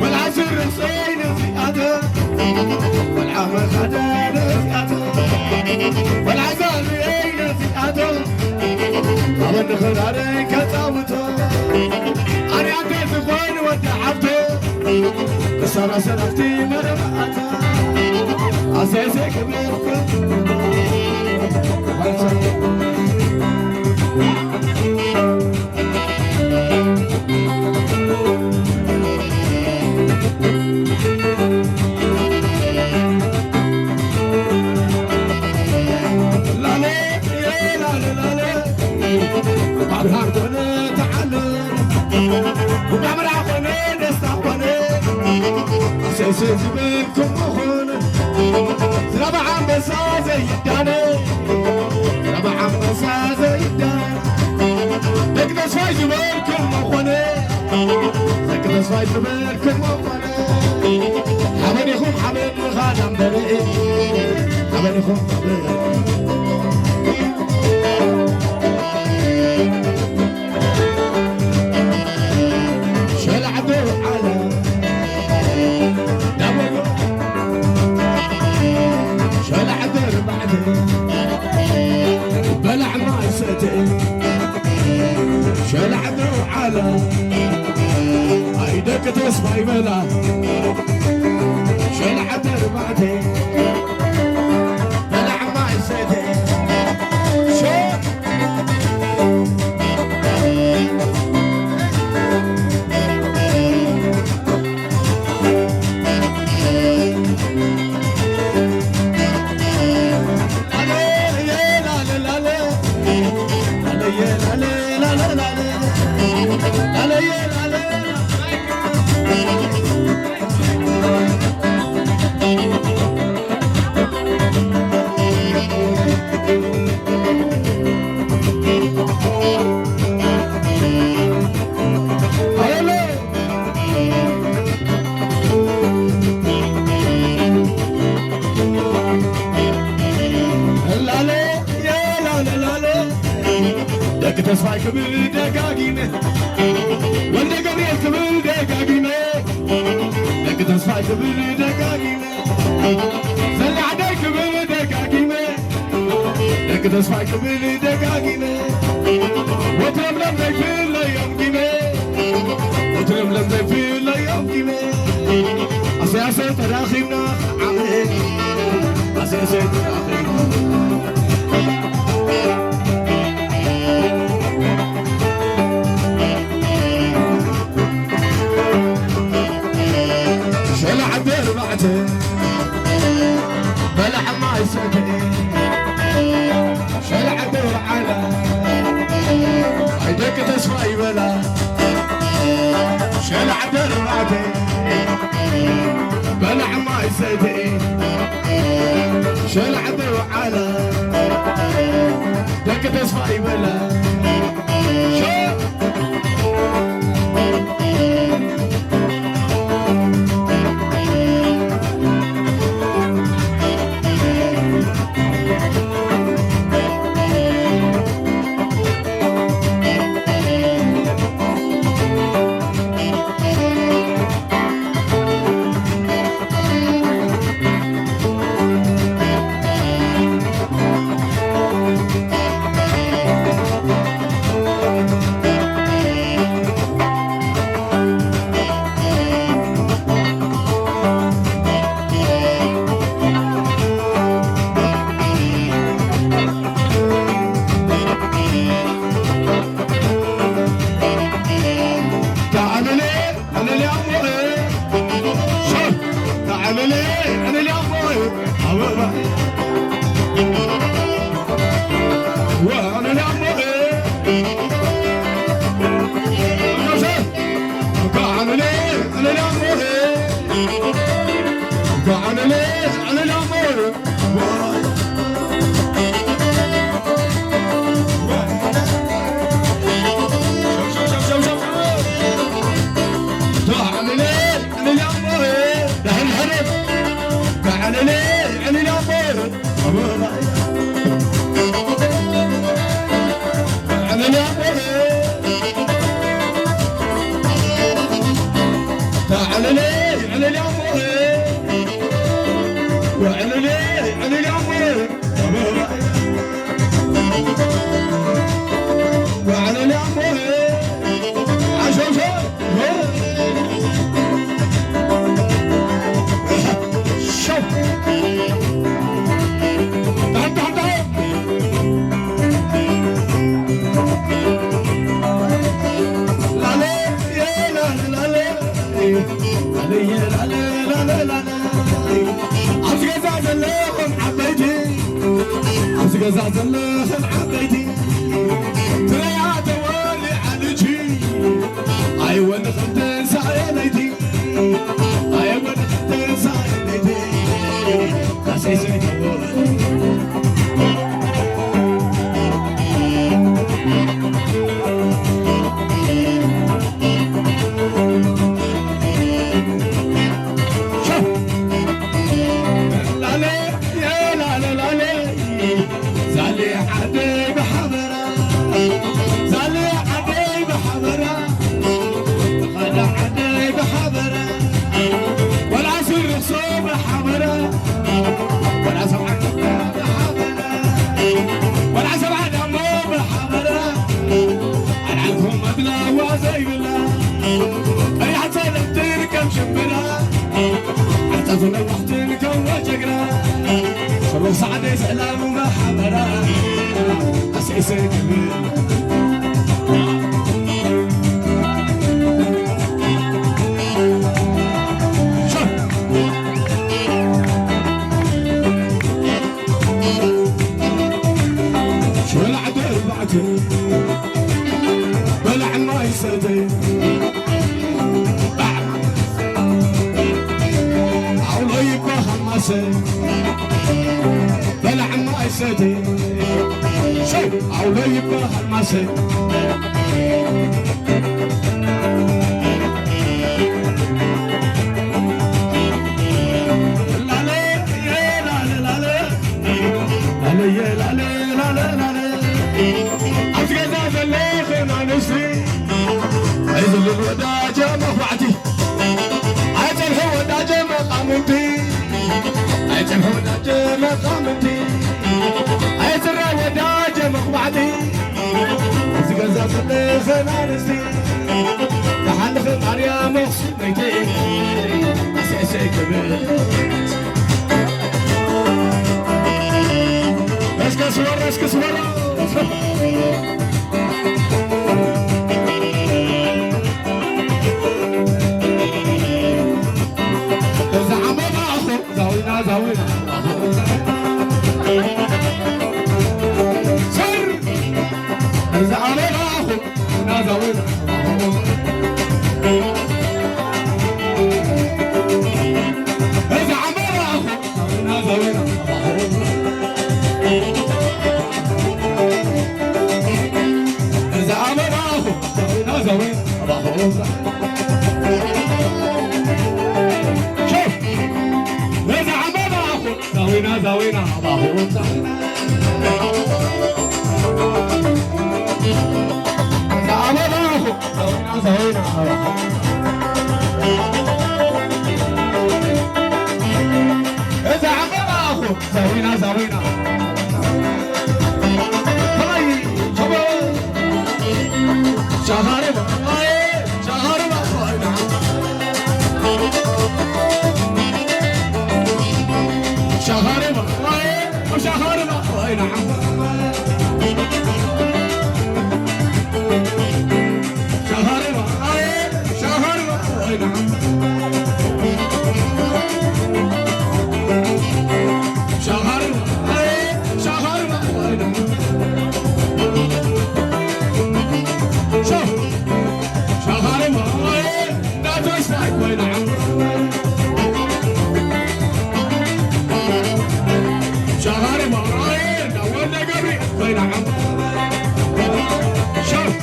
والعسر صين زيادة والعمر خدان زيادة والعزال عين زيادة أبن خدان كتابته أنا عديت خوين ودعبته بسرعة سرفتي مرمعته عسيسي كبيركم سيسي بكم مخونة ربع عم بسازة يداني ربع عم بسازة يداني لكن شوي جبالكم مخونة لكن شوي جبالكم مخونة حبن يخون حبن خادم بريء حبن يخون حبن بلع ما يسدي شلع ذو على ايدك تصفى بلا شلع دربعتي بلع ما يسدي تسفاي كبل دقاقينه ولا قبيل كبل دقاقينه لك تسفاي كبل دقاقينه زل عدي كبل دقاقينه لك تسفاي كبل دقاقينه وترم لم في الايام قيمه وترم لم في الايام قيمه اساسا تراخينا عمي اساسا تراخينا بلع ما يسدي شلع دور على عيدك تصفى بلا شلع دور بعدي بلع ما يسدي شلع دور على عيدك تصفى بلا علي عمو علي عمو وعلي عمو عشان شوف قزعت الله حبيتي تريا تولي عليكي ايوه نخدم سعيلتي ايوه نخدم سعيلتي اسيسي سعد سلام ومحبرة أسيسي كبير شو العدل بعتي بلع ما يسدي عولو يبقى خماسي بلع ما يسدي شو عولو يبقى خماسي عيد الوداجة مخبعتي عيد الوداجة مقامتي عيد الوداجة مقامتي عيد الوداجة مخبعتي زقزق اللي خنانسي تحلف مريم مخصومتي أساسي كبير اسكس ورا اسكس ورا زاوينا سر زعلنا اخو زاوينا زعلنا اخو زاوينا زعلنا اخو زاوينا زاوينا زاوينا باهو زاوينا زاوينا زاوينا إذا عمنا أخو زاوينا زاوينا هاي شباب شهاربا هاي شهاربا شهاربا وشهاربا اي نعم شهاربا شهاربا اي نعم شهاربا شهاربا اي نعم شوف شهاربا لا تشتاك اي نعم شهر مرايد ولا قبري وين عم شوف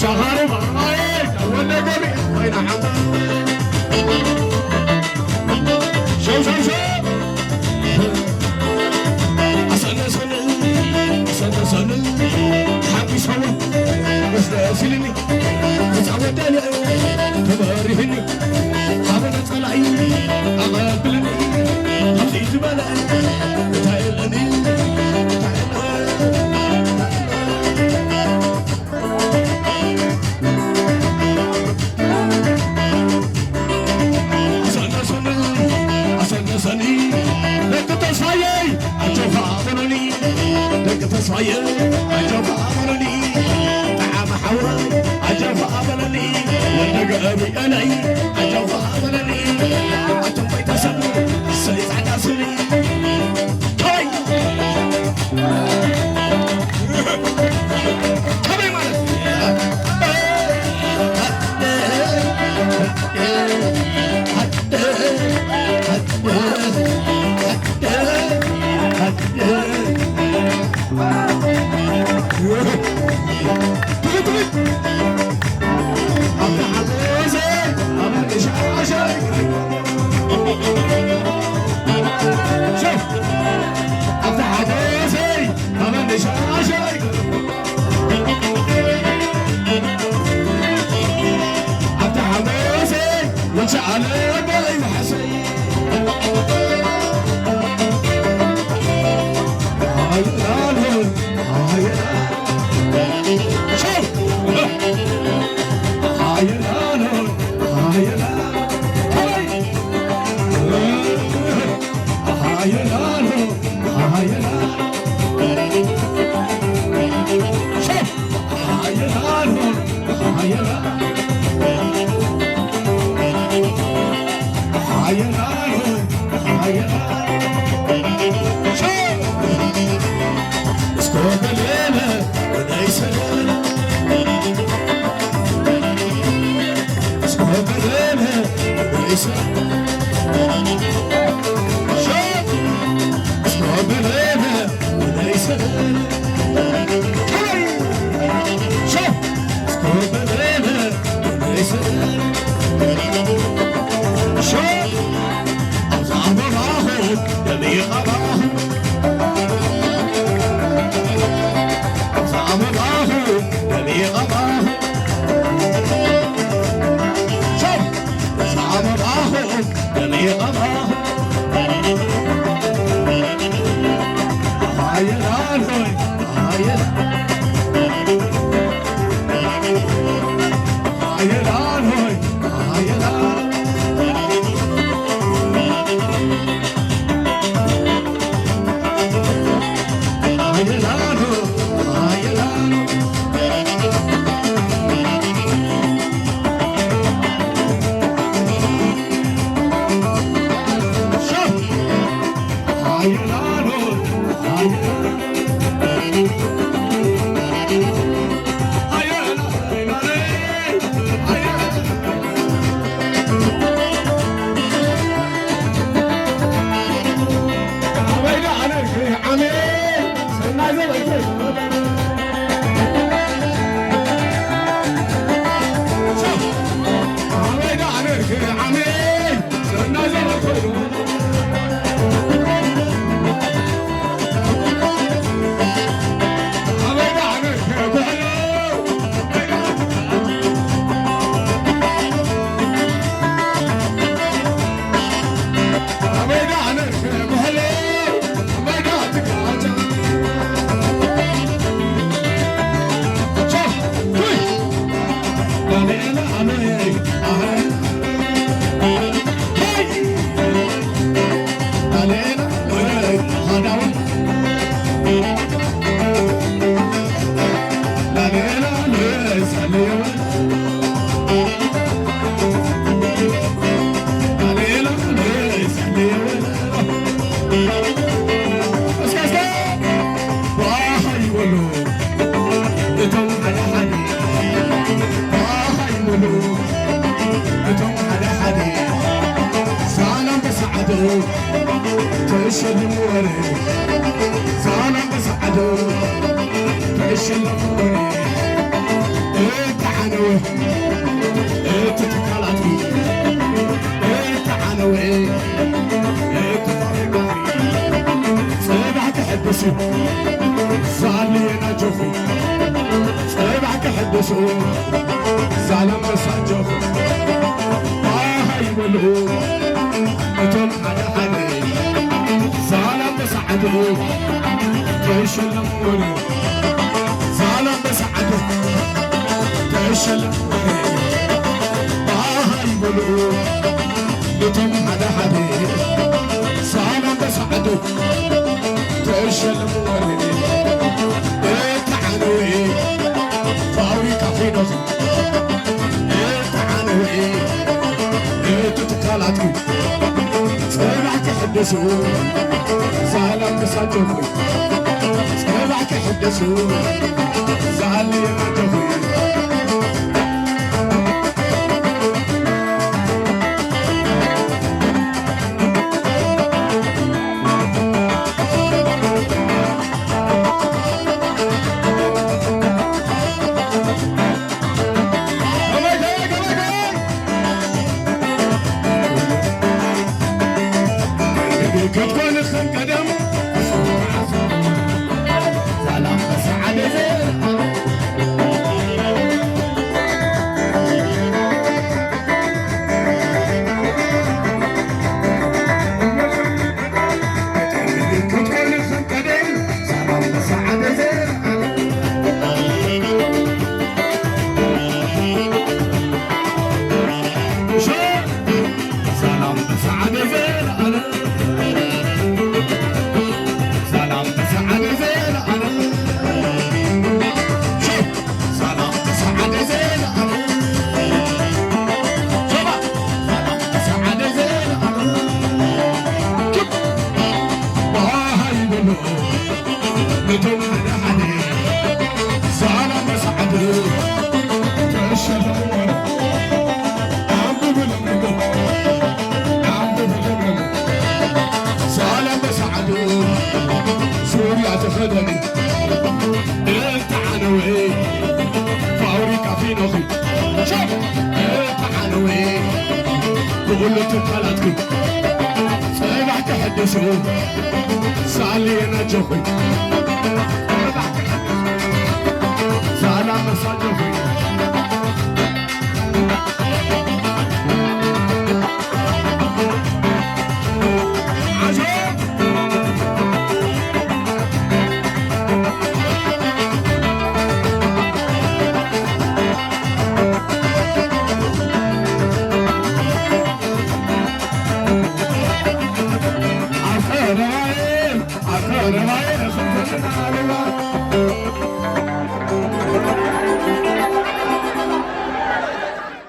شهر مرايد ولا قبري وين عم شوف أصل حبي سوا بس لا سلمي زعوداني تبارهني حابنا طلعي أغابلني خلي جبالي تعالني تصاير عجب أمرني طعام حواي عجب أمرني والنقابي ألي عجب أمرني أتوبي تسمو سيد عداسني هاي كمي مالك على بالي وحسين هاي الالون هاي شوف هاي الالون هاي الالون هاي الالون هاي الالون شوف هاي الالون هاي الالون صالينا جوفي صيبعك حدثوا زعلان مساجو يقولوا أتم حدا حدا زعلان مساعدو تشلموني زعلان مساعدو تشلموني يقولوا أتم حدا حدا زعلان مساعدو تشلموني تعالوا فاوي كافينو تعالوا تتكالاتي سبعك حدثوا زعلان مساجوكي سبعك حدثوا زعلي نجوكي كتكون خنقدم سلام مساعدة كتكون خنقدم سلام مساعدة سلام مساعدة بدون حدا حدا زعلان مساعدو تشلموني عم ببلملم عم ببلملم زعلان مساعدو سوريا تخدني انت عنوي فوري كافينو خي شوف انت عنوي بقول له تبقلتكي سبع تحدثوا سالي انا جوخي زعلان مساجوكي